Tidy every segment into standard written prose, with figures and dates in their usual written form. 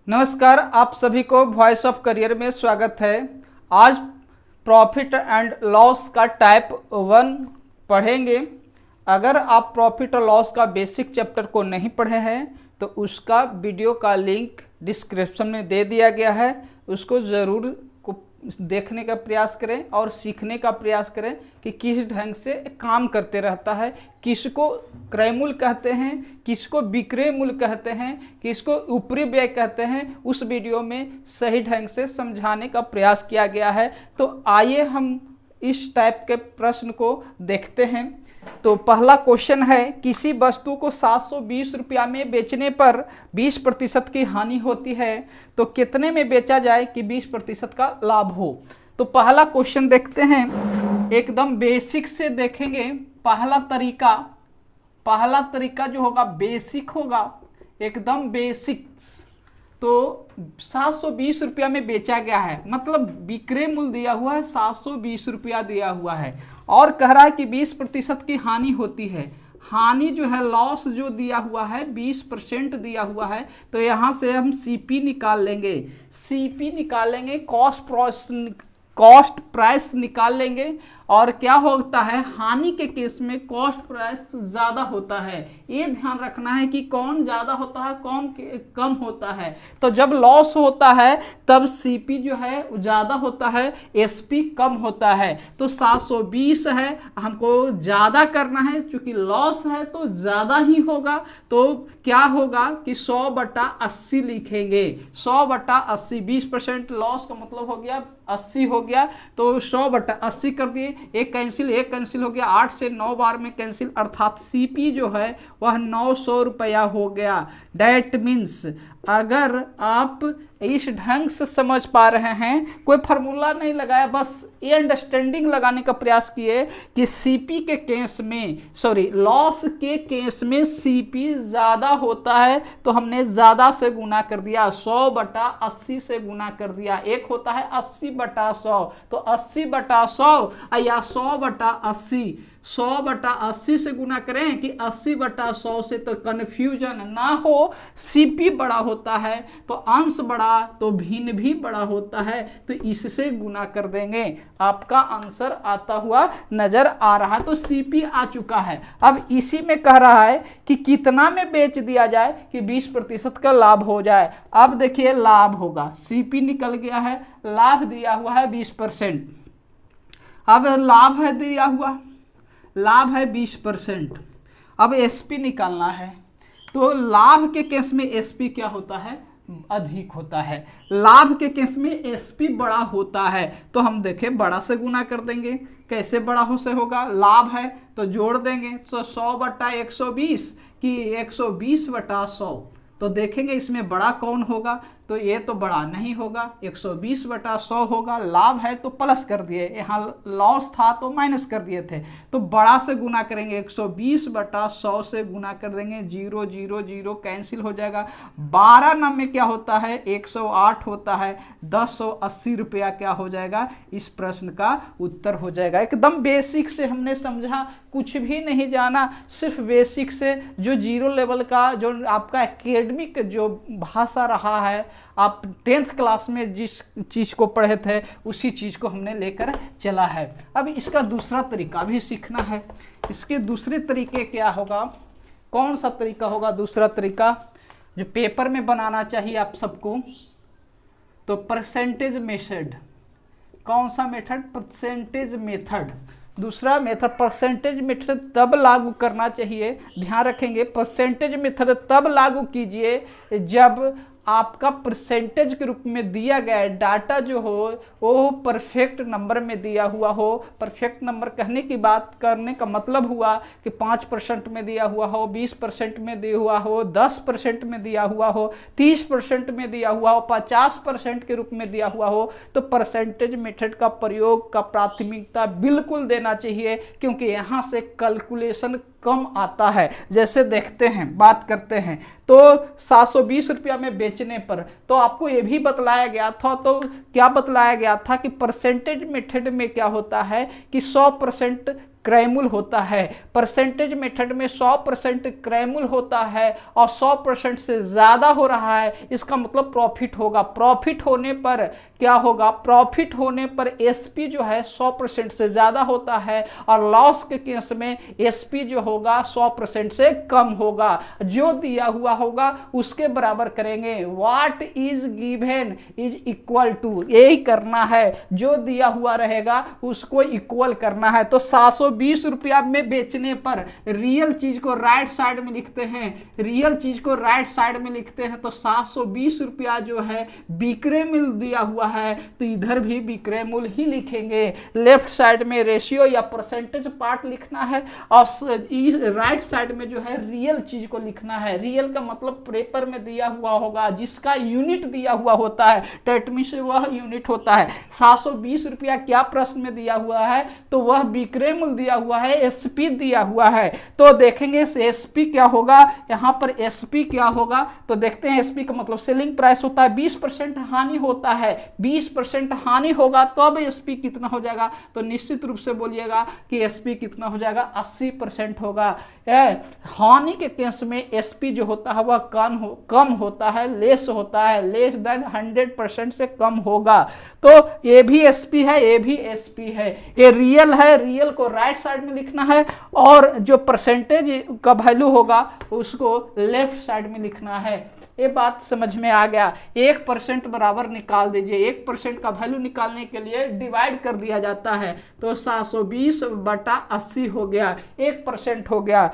नमस्कार, आप सभी को वॉइस ऑफ करियर में स्वागत है। आज प्रॉफिट एंड लॉस का टाइप 1 पढ़ेंगे। अगर आप प्रॉफिट और लॉस का बेसिक चैप्टर को नहीं पढ़े हैं तो उसका वीडियो का लिंक डिस्क्रिप्शन में दे दिया गया है, उसको ज़रूर देखने का प्रयास करें और सीखने का प्रयास करें कि किस ढंग से काम करते रहता है, किसको क्रय मूल्य कहते हैं, किसको विक्रय मूल्य कहते हैं, किसको ऊपरी व्यय कहते हैं। उस वीडियो में सही ढंग से समझाने का प्रयास किया गया है। तो आइए हम इस टाइप के प्रश्न को देखते हैं। तो पहला क्वेश्चन है, किसी वस्तु को 720 रुपया में बेचने पर 20% की हानि होती है तो कितने में बेचा जाए कि 20% का लाभ हो। तो पहला क्वेश्चन देखते हैं, एकदम बेसिक से देखेंगे। पहला तरीका जो होगा बेसिक होगा, एकदम बेसिक्स। तो 720 रुपया में बेचा गया है, मतलब विक्रय मूल्य दिया हुआ है 720 रुपया दिया हुआ है और कह रहा है कि 20% की हानि होती है। हानि जो है, लॉस जो दिया हुआ है 20% दिया हुआ है। तो यहाँ से हम सीपी निकाल लेंगे, कॉस्ट प्राइस निकाल लेंगे। और क्या होता है, हानि के केस में कॉस्ट प्राइस ज़्यादा होता है। ये ध्यान रखना है कि कौन ज़्यादा होता है कौन कम होता है। तो जब लॉस होता है तब सीपी जो है ज़्यादा होता है, एसपी कम होता है। तो 720 है, हमको ज़्यादा करना है, चूँकि लॉस है तो ज़्यादा ही होगा। तो क्या होगा कि 100/80 लिखेंगे। 100/80, 20% लॉस का मतलब हो गया 80 हो गया। तो 100/80 कर दिए, एक कैंसिल हो गया, 8 से 9 बार में कैंसिल, अर्थात सीपी जो है वह 900 रुपया हो गया। डैट मीन्स अगर आप इस ढंग से समझ पा रहे हैं, कोई फार्मूला नहीं लगाया, बस ये अंडरस्टैंडिंग लगाने का प्रयास किए कि सीपी के केस में, लॉस के केस में सीपी ज़्यादा होता है तो हमने ज़्यादा से गुना कर दिया, 100/80 से गुना कर दिया। एक होता है 80/100, तो 80/100 या 100/80, 100/80 से गुना करें कि 80/100 से, तो कन्फ्यूजन ना हो। सीपी बड़ा होता है तो अंश बड़ा, तो भिन्न भी बड़ा होता है, तो इससे गुना कर देंगे। आपका आंसर आता हुआ नजर आ रहा है। तो सीपी आ चुका है। अब इसी में कह रहा है कि कितना में बेच दिया जाए कि 20% का लाभ हो जाए। अब देखिए लाभ होगा, सीपी निकल गया है, लाभ दिया हुआ है 20%। अब लाभ है दिया हुआ, लाभ है 20%। अब एसपी निकालना है। तो लाभ के केस में एसपी क्या होता है, अधिक होता है। लाभ के केस में एसपी बड़ा होता है, तो हम देखें बड़ा से गुना कर देंगे। कैसे बड़ा हो से होगा, लाभ है तो जोड़ देंगे, तो 100/120 कि 120/100। तो देखेंगे इसमें बड़ा कौन होगा, तो ये तो बड़ा नहीं होगा, 120/100 होगा। लाभ है तो प्लस कर दिए, यहाँ लॉस था तो माइनस कर दिए थे। तो बड़ा से गुना करेंगे, 120/100 से गुना कर देंगे, 0 0 0 कैंसिल हो जाएगा। 12 9 में क्या होता है, 108 होता है। 1080 रुपया क्या हो जाएगा, इस प्रश्न का उत्तर हो जाएगा। एकदम बेसिक से हमने समझा, कुछ भी नहीं जाना, सिर्फ बेसिक से जो 0 लेवल का, जो आपका एकेडमिक जो भाषा रहा है, आप 10th क्लास में जिस चीज़ को पढ़े थे उसी चीज़ को हमने लेकर चला है। अब इसका दूसरा तरीका भी सीखना है। इसके दूसरे तरीके क्या होगा, कौन सा तरीका होगा दूसरा तरीका जो पेपर में बनाना चाहिए आप सबको, तो परसेंटेज मेथड। कौन सा मेथड, परसेंटेज मेथड। दूसरा मेथड, परसेंटेज मेथड तब लागू करना चाहिए, ध्यान रखेंगे, परसेंटेज मेथड तब लागू कीजिए जब आपका परसेंटेज के रूप में दिया गया डाटा जो हो वो परफेक्ट नंबर में दिया हुआ हो। परफेक्ट नंबर कहने की बात करने का मतलब हुआ कि 5% में दिया हुआ हो, 20% में दिया हुआ हो, 10% में दिया हुआ हो, 30% में दिया हुआ हो, 50% के रूप में दिया हुआ हो। तो परसेंटेज मेथड का प्रयोग का प्राथमिकता बिल्कुल देना चाहिए, क्योंकि यहाँ से कैलकुलेशन कम आता है। जैसे देखते हैं, बात करते हैं, तो 720 रुपया में बेचने पर तो आपको ये भी बतलाया गया था, तो क्या बतलाया गया था कि परसेंटेज मेथड में क्या होता है कि 100% क्रयमूल होता है। परसेंटेज मेथड में 100% क्रयमूल होता है और 100% से ज्यादा हो रहा है, इसका मतलब प्रॉफिट होगा। प्रॉफिट होने पर क्या होगा, प्रॉफिट होने पर एसपी जो है 100% से ज्यादा होता है और लॉस के केस में एसपी जो होगा 100% से कम होगा। जो दिया हुआ होगा उसके बराबर करेंगे। What is given is equal to, यही करना है, जो दिया हुआ रहेगा उसको इक्वल करना है। तो 720 रुपया में बेचने पर रियल चीज को राइट साइड में लिखते हैं, रियल चीज को राइट साइड में लिखते हैं। तो 720 रुपया जो है विक्रय मूल्य दिया हुआ है तो इधर भी विक्रय मूल्य ही लिखेंगे। लेफ्ट साइड में रेशियो या परसेंटेज पार्ट लिखना है और राइट साइड में जो है रियल चीज को लिखना है। रियल का मतलब पेपर में दिया हुआ होगा, जिसका यूनिट दिया हुआ होता है, टेटमी से वह यूनिट होता है। 720 रुपया क्या प्रश्न में दिया हुआ है, तो वह विक्रय मूल्य दिया हुआ है, एसपी दिया हुआ है। तो देखेंगे एसपी क्या होगा, यहाँ पर एसपी क्या होगा, तो देखते हैं एसपी का मतलब सेलिंग प्राइस होता है, 20% हानि होता है, 20% हानि होगा तो अब एसपी कितना हो जाएगा, तो निश्चित रूप से बोलिएगा कि एसपी कितना हो जाएगा, 80% होगा। हानि के केस में एसपी जो होता है वह कम होता है, लेस होता है, लेस देन 100% से कम होगा। तो ये भी एसपी है, ये भी एसपी है, ये रियल है, रियल को राइट साइड में लिखना है और जो परसेंटेज का वैल्यू होगा उसको लेफ्ट साइड में लिखना है। ये बात समझ में आ गया। 1% बराबर निकाल दीजिए, 1% का वैल्यू निकालने के लिए डिवाइड कर दिया जाता है, तो 720/80 हो गया, 1% हो गया।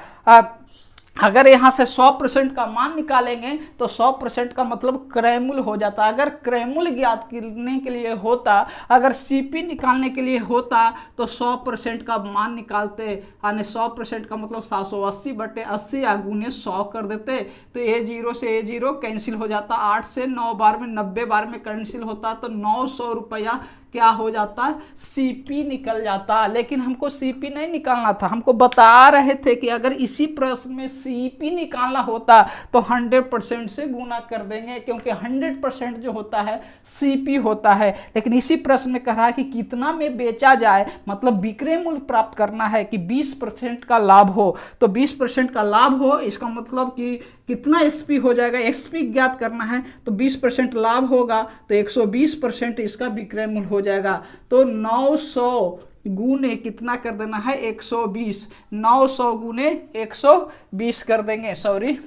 अगर यहाँ से 100% का मान निकालेंगे तो 100% का मतलब क्रयमूल्य हो जाता। अगर क्रयमूल्य ज्ञात करने के लिए होता, अगर सीपी निकालने के लिए होता तो 100% का मान निकालते, यानी 100% का मतलब 780/80 या गुने 100 कर देते, तो A0 से A0 कैंसिल हो जाता, 8 से 9 बार में 90 बार में कैंसिल होता, तो 900 रुपया क्या हो जाता, सीपी निकल जाता। लेकिन हमको सीपी नहीं निकालना था, हमको बता रहे थे कि अगर इसी प्रश्न में सीपी निकालना होता तो 100% से गुना कर देंगे, क्योंकि 100% जो होता है सीपी होता है। लेकिन इसी प्रश्न में कह रहा है कि कितना में बेचा जाए, मतलब विक्रय मूल्य प्राप्त करना है कि 20% का लाभ हो, तो 20% का लाभ हो, इसका मतलब कि कितना एसपी हो जाएगा, एसपी ज्ञात करना है तो 20% लाभ होगा तो 120% इसका विक्रय मूल्य हो जाएगा। तो 900 गुने कितना कर देना है, 120, 900 गुने 120 कर देंगे, सॉरी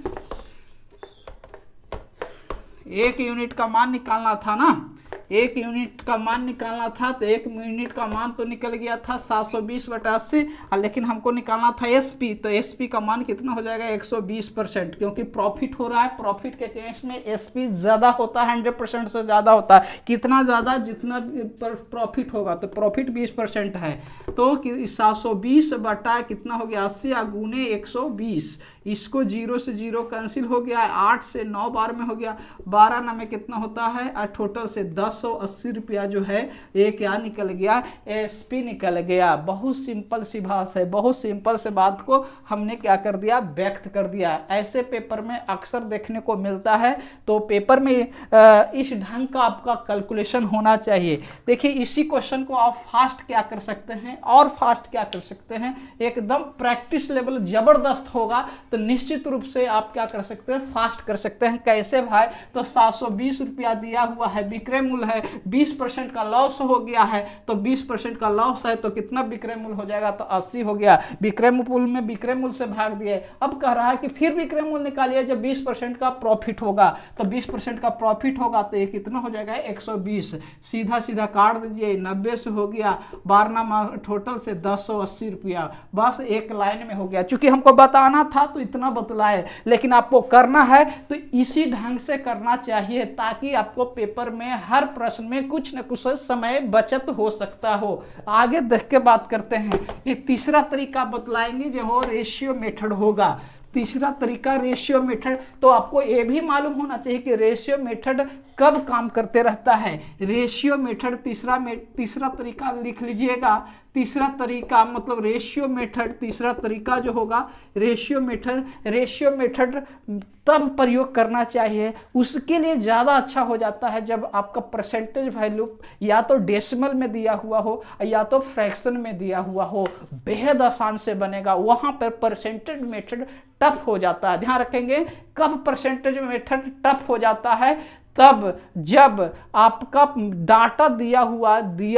1 यूनिट का मान निकालना था ना, 1 यूनिट का मान निकालना था, तो 1 यूनिट का मान तो निकल गया था 720/80, लेकिन हमको निकालना था एसपी, तो एसपी का मान कितना हो जाएगा, 120%, क्योंकि प्रॉफिट हो रहा है। प्रॉफिट के केस में एसपी ज्यादा होता है, 100% से ज्यादा होता है। कितना ज्यादा, जितना प्रॉफिट होगा, तो प्रॉफिट 20% है, तो 720 बटा कितना हो गया 80 या गुने 120, इसको 0 से 0 कैंसिल हो गया, 8 से 9 बार में हो गया, 12 ना में कितना होता है, और टोटल से 1080 रुपया जो है ये क्या निकल गया, एसपी निकल गया। बहुत सिंपल सी बात है, बहुत सिंपल से बात को हमने क्या कर दिया, व्यक्त कर दिया। ऐसे पेपर में अक्सर देखने को मिलता है, तो पेपर में इस ढंग का आपका कैलकुलेशन होना चाहिए। देखिए इसी क्वेश्चन को आप फास्ट क्या कर सकते हैं, और फास्ट क्या कर सकते हैं, एकदम प्रैक्टिस लेवल जबरदस्त होगा, तो निश्चित रूप से आप क्या कर सकते हैं, फास्ट कर सकते हैं। कैसे भाई, तो 720 रुपया दिया हुआ है, विक्रय मूल्य है, 20% का लॉस हो गया है, तो 20% का लॉस है तो कितना विक्रय मूल्य हो जाएगा, तो 80 हो गया। विक्रय मूल्य में विक्रय मूल्य से भाग दिए। अब कह रहा है कि फिर विक्रय मूल्य निकालिए जब 20% का प्रॉफिट होगा, तो 20% का प्रॉफिट होगा तो ये कितना हो जाएगा, 120, सीधा सीधा काट दीजिए, 90 से हो गया, 12 टोटल से 1080 रुपया, बस एक लाइन में हो गया। चूंकि हमको बताना था तो इतना बतलाए, लेकिन आपको करना है तो इसी ढंग से करना चाहिए, ताकि आपको पेपर में हर प्रश्न में कुछ न कुछ समय बचत हो सकता हो। आगे देख के बात करते हैं। ये तीसरा तरीका बतलाएंगे जो हो रेशियो मेथड होगा। तीसरा तरीका रेशियो मेथड, तो आपको ये भी मालूम होना चाहिए कि रेशियो मेथड कब काम करते रहता है। रेशियो मेथड तीसरा तरीका लिख लीजिएगा। तीसरा तरीका मतलब रेशियो मेथड, तीसरा तरीका जो होगा रेशियो मेथड तब प्रयोग करना चाहिए, उसके लिए ज़्यादा अच्छा हो जाता है जब आपका परसेंटेज वैल्यू या तो डेसिमल में दिया हुआ हो या तो फ्रैक्शन में दिया हुआ हो, बेहद आसान से बनेगा। वहाँ पर परसेंटेज मेथड टफ हो जाता है। ध्यान रखेंगे, कब परसेंटेज मेथड टफ हो जाता है, तब जब आपका डाटा दिया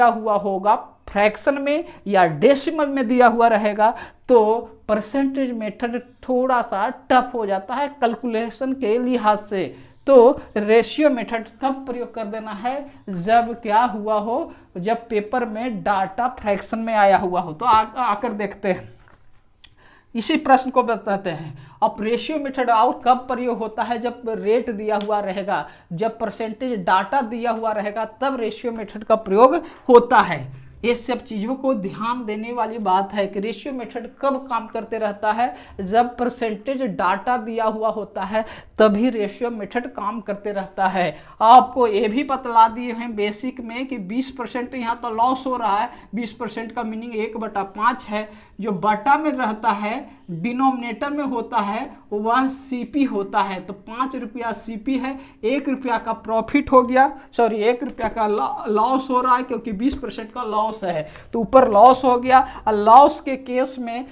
हुआ होगा फ्रैक्शन में या डेसिमल में दिया हुआ रहेगा, तो परसेंटेज मेथड थोड़ा सा टफ हो जाता है कैलकुलेशन के लिहाज से। तो रेशियो मेथड तब प्रयोग कर देना है जब क्या हुआ हो, जब पेपर में डाटा फ्रैक्शन में आया हुआ हो। तो आकर देखते हैं, इसी प्रश्न को बताते हैं। अब रेशियो मेथड और कब प्रयोग होता है, जब रेट दिया हुआ रहेगा, जब परसेंटेज डाटा दिया हुआ रहेगा, तब रेशियो मेथड का प्रयोग होता है। ये सब चीज़ों को ध्यान देने वाली बात है कि रेशियो मेथड कब काम करते रहता है, जब परसेंटेज डाटा दिया हुआ होता है तभी रेशियो मेथड काम करते रहता है। आपको ये भी बतला दिए हैं बेसिक में कि 20% यहाँ तो लॉस हो रहा है। 20% का मीनिंग 1/5 है। जो बटा में रहता है, डिनोमिनेटर में होता है, वह सीपी होता है। तो 5 रुपया सीपी है, 1 रुपया का प्रॉफिट हो गया, सॉरी 1 रुपया का लॉस हो रहा है क्योंकि 20% का लॉस है, तो ऊपर लॉस हो गया। और लॉस के केस में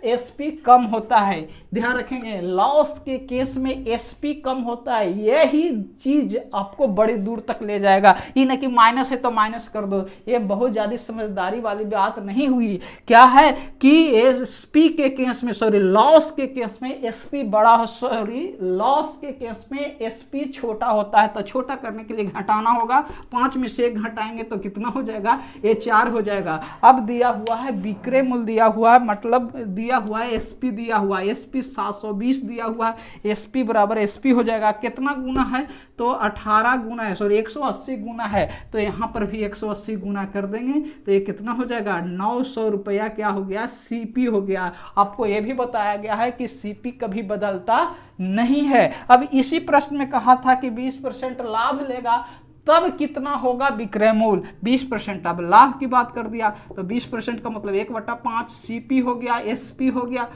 एसपी कम होता है। ध्यान रखेंगे, लॉस के केस में एसपी कम होता है। यही चीज आपको बड़ी दूर तक ले जाएगा। ये नहीं कि माइनस है तो माइनस कर दो, ये बहुत ज्यादा समझदारी वाली बात नहीं हुई। क्या है कि एसपी के केस में, सॉरी लॉस के केस में एसपी बड़ा हो, सॉरी लॉस के केस में एसपी छोटा होता है। तो छोटा करने के लिए घटाना होगा, 5 में से 1 घटाएंगे तो कितना हो जाएगा, ये 4 हो जाएगा। अब दिया हुआ है विक्रय मूल्य दिया हुआ है, मतलब दिया हुआ है एसपी दिया हुआ है, एसपी 720 दिया हुआ है, एसपी बराबर एसपी हो जाएगा। कितना गुना है, तो 18 गुना है, सॉरी 180 गुना है, तो यहाँ पर भी 180 गुना कर देंगे तो ये कितना हो जाएगा, 900 रुपया क्या हो गया, सीपी हो गया। आपको यह भी बताया गया है कि सीपी कभी बदलता नहीं है। अब इसी प्रश्न में कहा था कि 20% लाभ लेगा तब कितना होगा विक्रय मूल्य, 20%। अब लाभ की बात कर दिया तो 20% का मतलब 1/5 सीपी हो गया, एसपी हो गया।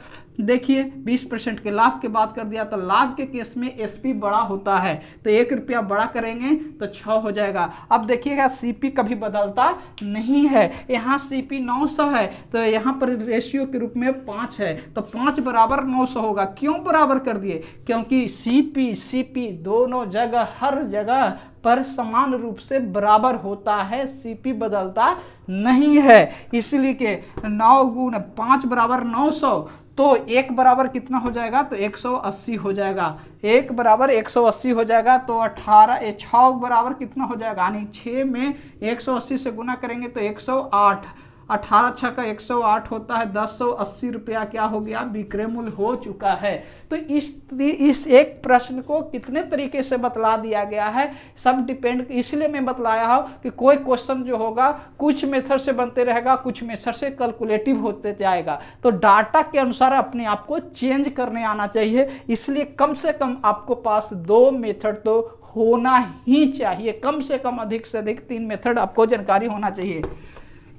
देखिए 20% के लाभ की बात कर दिया तो लाभ के केस में एसपी बड़ा होता है, तो 1 रुपया बड़ा करेंगे तो 6 हो जाएगा। अब देखिएगा सीपी कभी बदलता नहीं है, यहाँ सीपी 900 है तो यहाँ पर रेशियो के रूप में 5 है, तो 5 बराबर 900 होगा। क्यों बराबर कर दिए, क्योंकि सीपी दोनों जगह, हर जगह पर समान रूप से बराबर होता है, सीपी बदलता नहीं है। इसलिए कि 9 गुना 5 बराबर 900, तो 1 बराबर कितना हो जाएगा, तो 180 हो जाएगा। 1 बराबर 180 हो जाएगा, तो 6 बराबर कितना हो जाएगा, यानी 6 में 180 से गुना करेंगे तो 108, 18 6 का 108 होता है, 1080 रुपया क्या हो गया, विक्रय मूल्य हो चुका है। तो इस एक प्रश्न को कितने तरीके से बतला दिया गया है, सब डिपेंड, इसलिए मैं बतलाया हूँ कि कोई क्वेश्चन जो होगा कुछ मेथड से बनते रहेगा, कुछ मेथड से कैलकुलेटिव होते जाएगा। तो डाटा के अनुसार अपने आप को चेंज करने आना चाहिए। इसलिए कम से कम आपको पास 2 मेथड तो होना ही चाहिए, कम से कम अधिक से अधिक 3 मेथड आपको जानकारी होना चाहिए,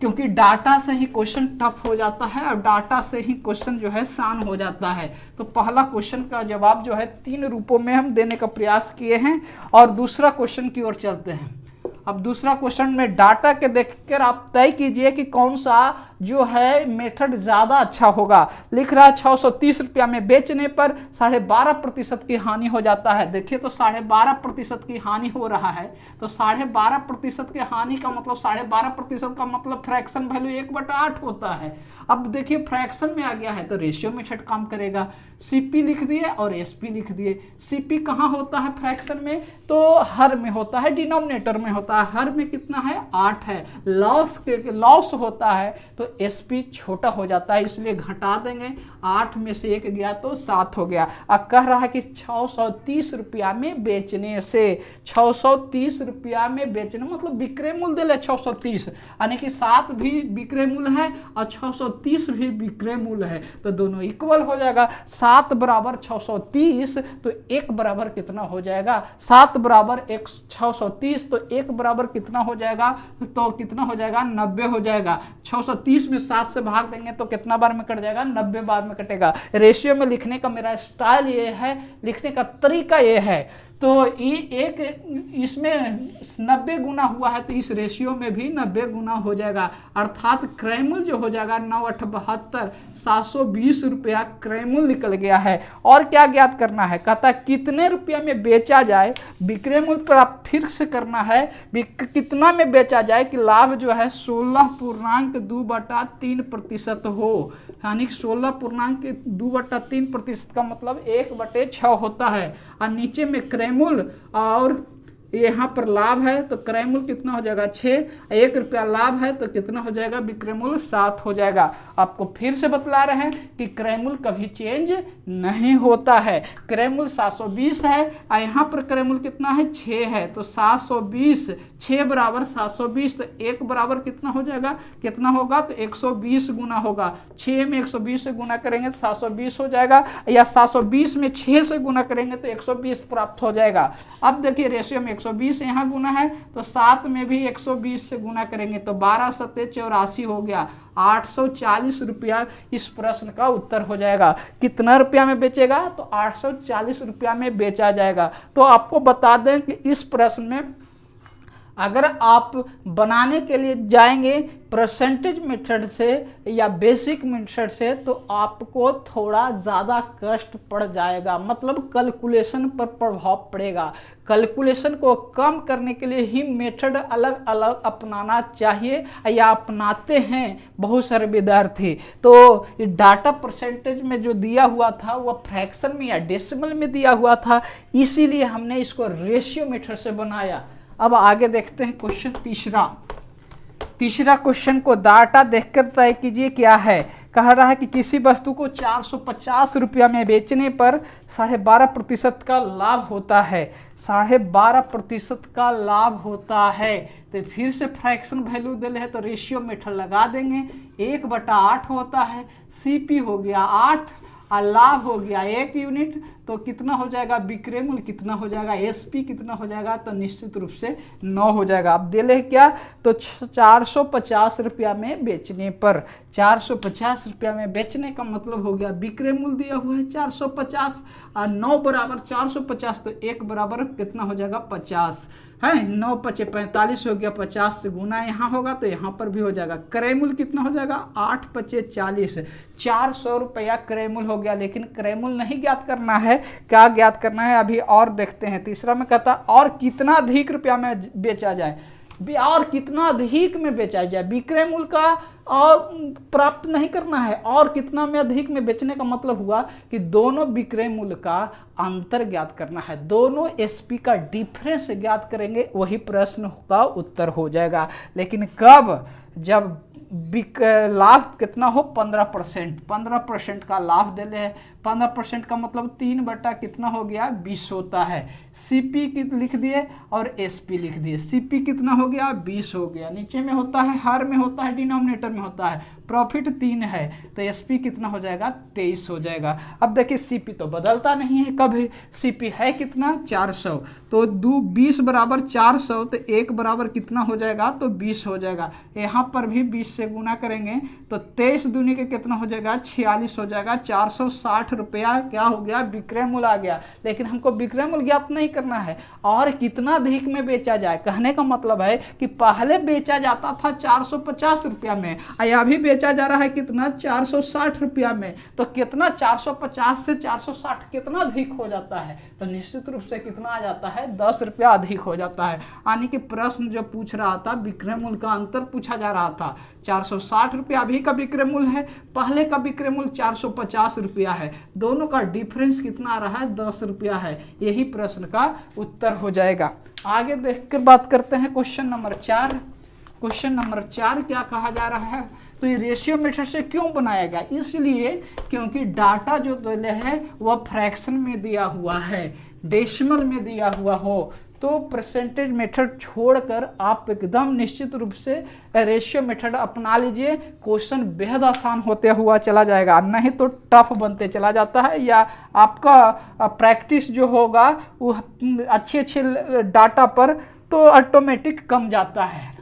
क्योंकि डाटा से ही क्वेश्चन टफ हो जाता है और डाटा से ही क्वेश्चन जो है आसान हो जाता है। तो पहला क्वेश्चन का जवाब जो है 3 रूपों में हम देने का प्रयास किए हैं और दूसरा क्वेश्चन की ओर चलते हैं। अब दूसरा क्वेश्चन में डाटा के देखकर आप तय कीजिए कि कौन सा जो है मेथड ज़्यादा अच्छा होगा। लिख रहा है 630 रुपया में बेचने पर 12.5% की हानि हो जाता है। देखिए तो 12.5% की हानि हो रहा है, तो 12.5% की हानि का मतलब 12.5% का मतलब फ्रैक्शन वैल्यू 1/8 होता है। अब देखिए फ्रैक्शन में आ गया है तो रेशियो मेथड काम करेगा। सीपी लिख दिए और एसपी लिख दिए। सीपी कहाँ होता है फ्रैक्शन में, तो हर में होता है, डिनोमिनेटर में होता है। हर में कितना है, 8 है। लॉस होता है तो एसपी छोटा हो जाता है, इसलिए घटा देंगे। 8 में से 1 गया तो 7 हो गया। अब कह रहा है कि 630 रुपया में बेचने से, 630 रुपया में बेचने मतलब विक्रय मूल्य दे ले 630, यानी कि 7 भी विक्रय मूल्य है और 630 भी विक्रय मूल्य है, तो दोनों इक्वल हो जाएगा। 7 बराबर 630 तो 1 बराबर कितना हो जाएगा, 7 बराबर 630 तो 1 बराबर कितना हो जाएगा, तो कितना हो जाएगा, 90 हो जाएगा। 630 20 में 7 से भाग देंगे तो कितना बार में कट जाएगा, 90 बार में कटेगा। रेशियो में लिखने का मेरा स्टाइल ये है, लिखने का तरीका ये है। तो ये एक इसमें 90 गुना हुआ है तो इस रेशियो में भी 90 गुना हो जाएगा, अर्थात क्रयमूल जो हो जाएगा 9 8 72 720 रुपया क्रयमूल निकल गया है। और क्या ज्ञात करना है, कहता है कितने रुपया में बेचा जाए, विक्रय मूल्य पर आप फिर से करना है कितना में बेचा जाए कि लाभ जो है 16.2/3% हो, यानी 16.2/3% का मतलब 1/6 होता है। और नीचे में क्रयमूल्य और यहाँ पर लाभ है तो क्रयमूल्य कितना हो जाएगा 6, 1 रुपया लाभ है तो कितना हो जाएगा, विक्रयमूल्य 7 हो जाएगा। आपको फिर से बतला रहे हैं कि क्रयमूल्य कभी चेंज नहीं होता है। क्रयमूल्य 720 है और यहाँ पर क्रयमूल्य कितना है 6 है, तो 720 6 बराबर 720, तो 1 बराबर कितना हो जाएगा, कितना होगा तो 120 गुना होगा। 6 में 120 से गुना करेंगे तो 720 हो जाएगा, या 720 में 6 से गुना करेंगे तो 120 प्राप्त हो जाएगा। अब देखिए रेशियो में 120 यहाँ गुना है तो 7 में भी 120 से गुना करेंगे तो 12 7 84 हो गया, 840 रुपया इस प्रश्न का उत्तर हो जाएगा। कितना रुपया में बेचेगा, तो 840 रुपया में बेचा जाएगा। तो आपको बता दें कि इस प्रश्न में अगर आप बनाने के लिए जाएंगे परसेंटेज मेथड से या बेसिक मेथड से तो आपको थोड़ा ज़्यादा कष्ट पड़ जाएगा, मतलब कैलकुलेशन पर प्रभाव पड़ेगा। कैलकुलेशन को कम करने के लिए ही मेथड अलग अलग अपनाना चाहिए या अपनाते हैं बहुत सारे विद्यार्थी। तो डाटा परसेंटेज में जो दिया हुआ था वह फ्रैक्शन में या डेसिमल में दिया हुआ था, इसीलिए हमने इसको रेशियो मेथड से बनाया। अब आगे देखते हैं क्वेश्चन तीसरा क्वेश्चन को डाटा देखकर तय कीजिए क्या है। कह रहा है कि किसी वस्तु को 450 रुपया में बेचने पर 12.5% का लाभ होता है, 12.5% का लाभ होता है। तो फिर से फ्रैक्शन वैल्यू दे है तो रेशियो मेथड लगा देंगे, 1/8 होता है, सीपी हो गया 8 और लाभ हो गया 1 यूनिट, तो कितना हो जाएगा, विक्रय मूल्य कितना हो जाएगा, एसपी कितना हो जाएगा, तो निश्चित रूप से 9 हो जाएगा। अब दे ले क्या, तो 450 रुपया में बेचने पर, 450 रुपया में बेचने का मतलब हो गया विक्रय मूल्य दिया हुआ है 450 और 9 बराबर 450, तो 1 बराबर कितना हो जाएगा 50 है, 9 5 45 हो गया, 50 से गुना यहाँ होगा तो यहाँ पर भी हो जाएगा। क्रय मूल्य कितना हो जाएगा 8 5 40, 400 रुपया क्रय मूल्य हो गया। लेकिन क्रय मूल्य नहीं ज्ञात करना है, क्या ज्ञात करना है अभी और देखते हैं। तीसरा में कहता और कितना अधिक रुपया में बेचा जाए, और कितना अधिक में बेचा जाए, विक्रय मूल्य का और प्राप्त नहीं करना है, और कितना में अधिक में बेचने का मतलब हुआ कि दोनों विक्रय मूल्य का अंतर ज्ञात करना है, दोनों एसपी का डिफरेंस ज्ञात करेंगे, वही प्रश्न का उत्तर हो जाएगा। लेकिन कब, जब लाभ कितना हो 15% का लाभ दे ले है, 15% का मतलब 3 कितना हो गया 20 होता है। सीपी लिख दिए और एसपी लिख दिए, सीपी कितना हो गया 20 हो गया, नीचे में होता है हर में होता है डिनोमिनेटर में होता है, प्रॉफिट 3 है तो एसपी कितना हो जाएगा 23 हो जाएगा। अब देखिए सीपी तो बदलता नहीं है कभी, सीपी है कितना 400, तो 20 बराबर 400, तो 1 बराबर कितना हो जाएगा तो 20 हो जाएगा। यहाँ पर भी 20 से गुना करेंगे तो 23 दूनी के कितना हो जाएगा 46 हो जाएगा। 460 रुपया क्या हो गया विक्रय मूल्य आ गया। लेकिन हमको विक्रय मूल्य ज्ञात नहीं करना है, और कितना अधिक में बेचा जाए, कहने का मतलब है कि पहले बेचा जाता था 450 रुपया में, अभी बेचा जा रहा है कितना 460 रुपया में, तो कितना 450 से 460 कितना अधिक हो जाता है, तो निश्चित रूप से कितना आ जाता है 10 रुपया अधिक हो जाता है। यानी कि प्रश्न जो पूछ रहा था विक्रय मूल्य का अंतर पूछा जा रहा था। 460 रुपया अभी का विक्रय मूल्य है, पहले का विक्रय मूल्य 450 रुपया है, दोनों का डिफरेंस कितना आ रहा है 10 रुपया है, यही प्रश्न का उत्तर हो जाएगा। आगे देख कर बात करते हैं क्वेश्चन नंबर 4। क्वेश्चन नंबर 4 क्या कहा जा रहा है, तो ये रेशियो मेथड से क्यों बनाया गया, इसलिए क्योंकि डाटा जो दिया है वह फ्रैक्शन में दिया हुआ है, डेसिमल में दिया हुआ हो, तो परसेंटेज मेथड छोड़कर आप एकदम निश्चित रूप से रेशियो मेथड अपना लीजिए। क्वेश्चन बेहद आसान होते हुआ चला जाएगा, नहीं तो टफ बनते चला जाता है, या आपका प्रैक्टिस जो होगा वो अच्छे डाटा पर तो ऑटोमेटिक कम जाता है।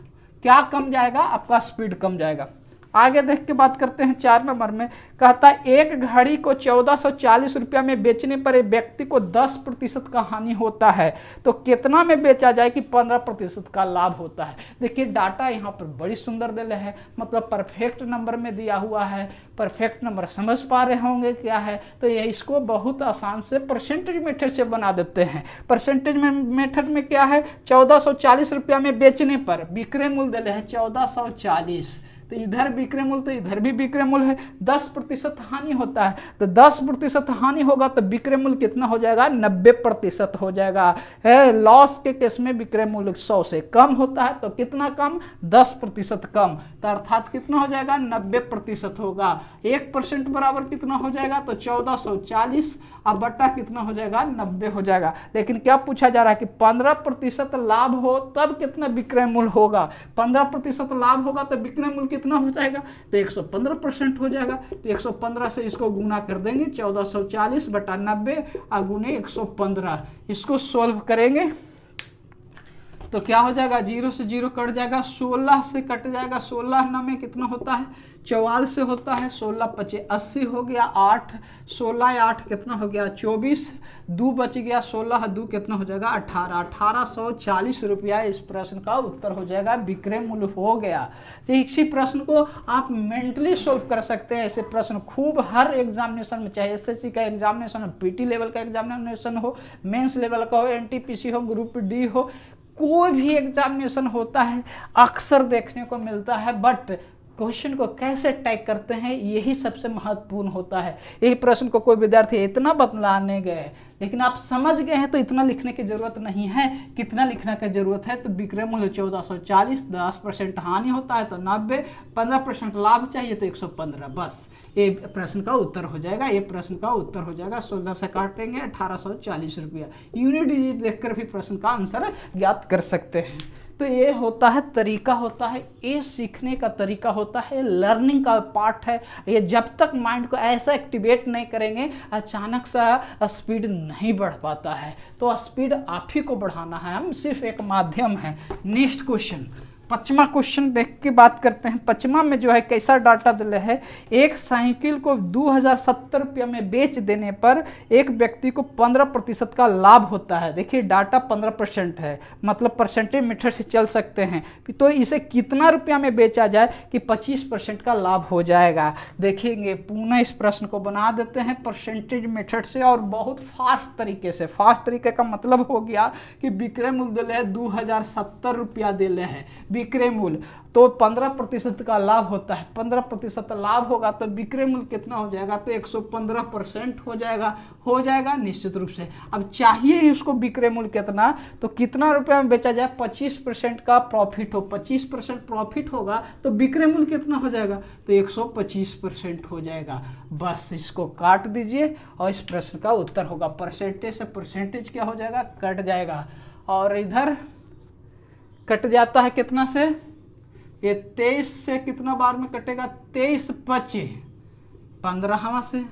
क्या कम जाएगा, आपका स्पीड कम जाएगा। आगे देख के बात करते हैं 4 नंबर में। कहता है एक घड़ी को 1440 रुपया में बेचने पर एक व्यक्ति को 10% का हानि होता है, तो कितना में बेचा जाए कि 15% का लाभ होता है। देखिए डाटा यहाँ पर बड़ी सुंदर दिले है, मतलब परफेक्ट नंबर में दिया हुआ है। परफेक्ट नंबर समझ पा रहे होंगे क्या है, तो ये इसको बहुत आसान से परसेंटेज मेथड से बना देते हैं। परसेंटेज मेथड में क्या है, 1440 रुपया में बेचने पर विक्रय मूल्य दिले है 1440, तो इधर विक्रय मूल्य तो इधर भी विक्रय मूल्य है, 10% हानि होता है, तो 10% हानि होगा तो विक्रय मूल्य कितना हो जाएगा, 90% हो जाएगा। है लॉस के केस में विक्रय मूल्य 100 से कम होता है, तो कितना कम, 10% कम, तो अर्थात कितना हो जाएगा, 90% होगा। 1% बराबर कितना हो जाएगा, तो 1440 अब बट्टा कितना हो जाएगा, 90 हो जाएगा। लेकिन क्या पूछा जा रहा है कि 15% लाभ हो तब कितना विक्रय मूल्य होगा। 15% लाभ होगा तो विक्रय मूल्य कितना हो जाएगा, तो 115% हो जाएगा। तो 115 से इसको गुना कर देंगे, 1440 बटा 90 और गुने 115, इसको सोल्व करेंगे तो क्या हो जाएगा, 0 से 0 कट जाएगा, 16 से कट जाएगा, 16 ना में कितना होता है, 44 से होता है, 16 पचे 80 हो गया, 8 16 8 कितना हो गया, 24, 2 बच गया, 16 2 कितना हो जाएगा, 18, 1840 रुपया इस प्रश्न का उत्तर हो जाएगा, विक्रय मूल्य हो गया। तो इसी प्रश्न को आप मेंटली सोल्व कर सकते हैं। ऐसे प्रश्न खूब हर एग्जामिनेशन में, चाहे एसएससी का एग्जामिनेशन हो, पीटी लेवल का एग्जामिनेशन हो, मेंस लेवल का हो, एनटीपीसी हो, ग्रुप डी हो, कोई भी एग्जामिनेशन होता है अक्सर देखने को मिलता है। बट क्वेश्चन को कैसे टैग करते हैं यही सबसे महत्वपूर्ण होता है। यही प्रश्न को कोई विद्यार्थी इतना बतलाने गए, लेकिन आप समझ गए हैं तो इतना लिखने की जरूरत नहीं है। कितना लिखने की जरूरत है, तो विक्रय मूल्य 1440, 10% हानि होता है तो 90, 15% लाभ चाहिए तो 115, बस ये प्रश्न का उत्तर हो जाएगा। ये प्रश्न का उत्तर हो जाएगा, 16 से काटेंगे 1840 रुपया। यूनिट डिजिट देखकर भी प्रश्न का आंसर ज्ञात कर सकते हैं। तो ये होता है तरीका, होता है ये सीखने का तरीका, होता है लर्निंग का पार्ट है। ये जब तक माइंड को ऐसा एक्टिवेट नहीं करेंगे अचानक सा स्पीड नहीं बढ़ पाता है। तो स्पीड आप ही को बढ़ाना है, हम सिर्फ एक माध्यम है। नेक्स्ट क्वेश्चन, 5वां क्वेश्चन देख के बात करते हैं। 5वां में जो है कैसा डाटा दिले है, एक साइकिल को 2070 रुपया में बेच देने पर एक व्यक्ति को 15% का लाभ होता है। देखिए डाटा 15% है, मतलब परसेंटेज मेथड से चल सकते हैं। तो इसे कितना रुपया में बेचा जाए कि 25% का लाभ हो जाएगा। देखेंगे पुनः इस प्रश्न को बना देते हैं परसेंटेज मेथड से और बहुत फास्ट तरीके से। फास्ट तरीके का मतलब हो गया कि विक्रय मूल्य दिले है 2070 रुपया दिले है विक्रय मूल्य, तो 15% का लाभ होता है। 15% लाभ होगा तो विक्रय मूल्य कितना हो जाएगा, तो 115% हो जाएगा निश्चित रूप से। अब चाहिए उसको विक्रय मूल्य कितना, तो कितना रुपया में बेचा जाए, 25% का प्रॉफिट हो। 25% प्रॉफिट होगा तो विक्रय मूल्य कितना हो जाएगा, तो 125% हो जाएगा। बस इसको काट दीजिए और इस प्रश्न का उत्तर होगा। परसेंटेज से परसेंटेज क्या हो जाएगा, कट जाएगा, और इधर कट जाता है कितना से, ये 23 से कितना बार में कटेगा, 23 25 15वां से,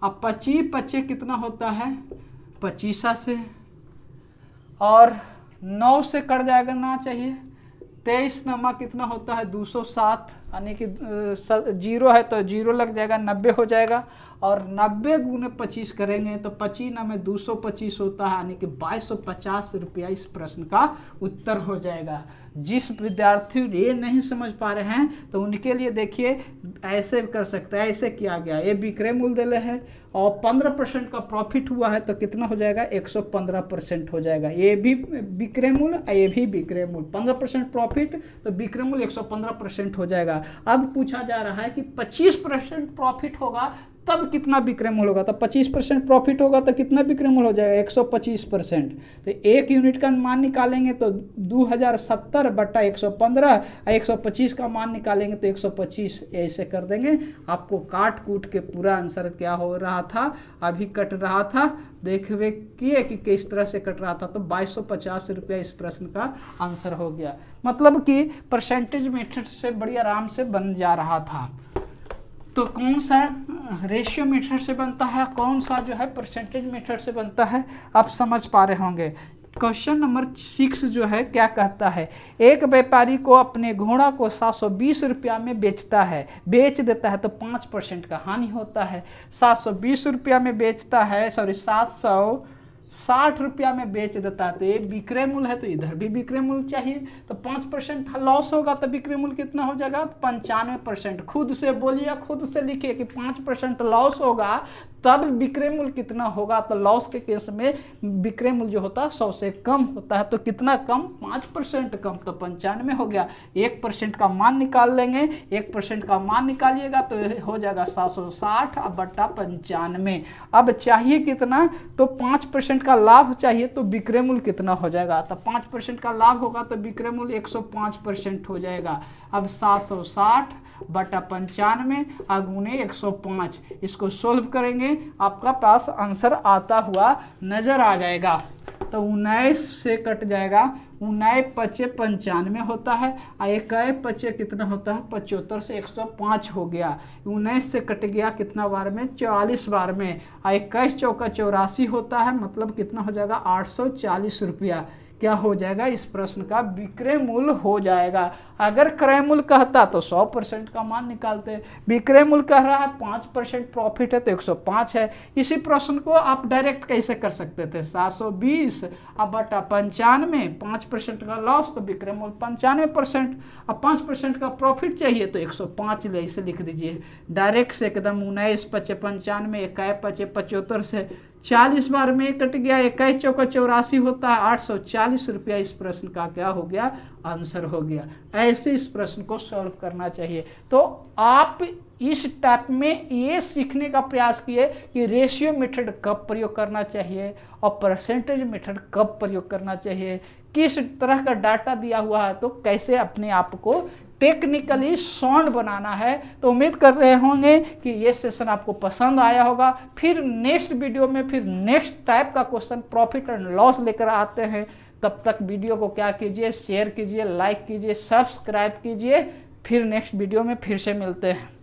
अब 25 25 कितना होता है, 25 से, और 9 से कट जाएगा ना चाहिए, 23 नमा कितना होता है 207, यानी कि 0 है तो 0 लग जाएगा, 90 हो जाएगा, और 90 गुने 25 करेंगे तो 25 ना में 225 होता है, यानी कि 2250 रुपया इस प्रश्न का उत्तर हो जाएगा। जिस विद्यार्थी ये नहीं समझ पा रहे हैं तो उनके लिए देखिए ऐसे कर सकते हैं। ऐसे किया गया, ये विक्रय मूल्य दिले है और 15% का प्रॉफिट हुआ है तो कितना हो जाएगा, 115% हो जाएगा। ये भी विक्रय मूल्य, ये भी विक्रय मूल्य, 15% प्रॉफिट तो विक्रय मूल्य 115% हो जाएगा। अब पूछा जा रहा है कि 25% प्रॉफिट होगा तब कितना विक्रय मूल्य होगा, तो 25% प्रॉफिट होगा तो कितना विक्रय मूल्य हो जाएगा, 125%। तो एक यूनिट का मान निकालेंगे तो 2070 बटा 115, 125 का मान निकालेंगे तो 125, ऐसे कर देंगे। आपको काट कूट के पूरा आंसर क्या हो रहा था, अभी कट रहा था, देखिए किए कि किस तरह से कट रहा था, तो 2250 रुपया इस प्रश्न का आंसर हो गया। मतलब कि परसेंटेज मेथड से बड़ी आराम से बन जा रहा था। तो कौन सा रेशियो मेथड से बनता है, कौन सा जो है परसेंटेज मेथड से बनता है, आप समझ पा रहे होंगे। क्वेश्चन नंबर 6 जो है क्या कहता है, एक व्यापारी को अपने घोड़ा को 720 रुपया में बेचता है, बेच देता है तो 5% का हानि होता है। 720 रुपया में बेचता है, 760 रुपया में बेच देता है, तो ये विक्रय मूल्य है, तो इधर भी विक्रय मूल्य चाहिए, तो 5% लॉस होगा तो विक्रय मूल्य कितना हो जाएगा, 95%। खुद से बोलिए, खुद से लिखिए कि 5% लॉस होगा तब विक्रय मूल्य कितना होगा, तो लॉस के केस में विक्रय मूल्य जो होता है 100 से कम होता है, तो कितना कम, 5% कम, तो 95 हो गया। 1% का मान निकाल लेंगे, 1% का मान निकालिएगा तो हो जाएगा 760 बटा 95। अब चाहिए कितना, तो 5% का लाभ चाहिए, तो विक्रय मूल्य कितना हो जाएगा, तो 5% का लाभ होगा तो विक्रय मूल्य 105% हो जाएगा। अब 760 बटा 95 गुणे 105, इसको सोल्व करेंगे, आपका पास आंसर आता हुआ नजर आ जाएगा। तो 19 से कट जाएगा, 19 पचे 95 होता है, और 1 पचे कितना होता है, 75 से 105 हो गया। 19 से कट गया कितना बार में, 44 बार में, और 21 चौका 84 होता है, मतलब कितना हो जाएगा, 840 रुपया क्या हो जाएगा, इस प्रश्न का विक्रय मूल्य हो जाएगा। अगर क्रय मूल्य कहता तो 100% का मान निकालते, विक्रय मूल्य कह रहा है 5% प्रॉफिट है तो 105 है। इसी प्रश्न को आप डायरेक्ट कैसे कर सकते थे, 720 बटा 95, 5% का लॉस तो विक्रय मूल्य 95%, अब 5% का प्रॉफिट चाहिए तो 105 ले, इसे लिख दीजिए डायरेक्ट से एकदम। 19 पचे 95, 1 पचे 75 से 40 बार में कट गया, 21 चौका 84 होता है, 840 रुपया इस प्रश्न का क्या हो गया, आंसर हो गया। ऐसे इस प्रश्न को सॉल्व करना चाहिए। तो आप इस टाइप में ये सीखने का प्रयास किए कि रेशियो मेथड कब प्रयोग करना चाहिए और परसेंटेज मेथड कब प्रयोग करना चाहिए, किस तरह का डाटा दिया हुआ है तो कैसे अपने आप को टेक्निकली साउंड बनाना है। तो उम्मीद कर रहे होंगे कि ये सेशन आपको पसंद आया होगा। फिर नेक्स्ट वीडियो में फिर नेक्स्ट टाइप का क्वेश्चन प्रॉफिट एंड लॉस लेकर आते हैं। तब तक वीडियो को क्या कीजिए, शेयर कीजिए, लाइक कीजिए, सब्सक्राइब कीजिए। फिर नेक्स्ट वीडियो में फिर से मिलते हैं।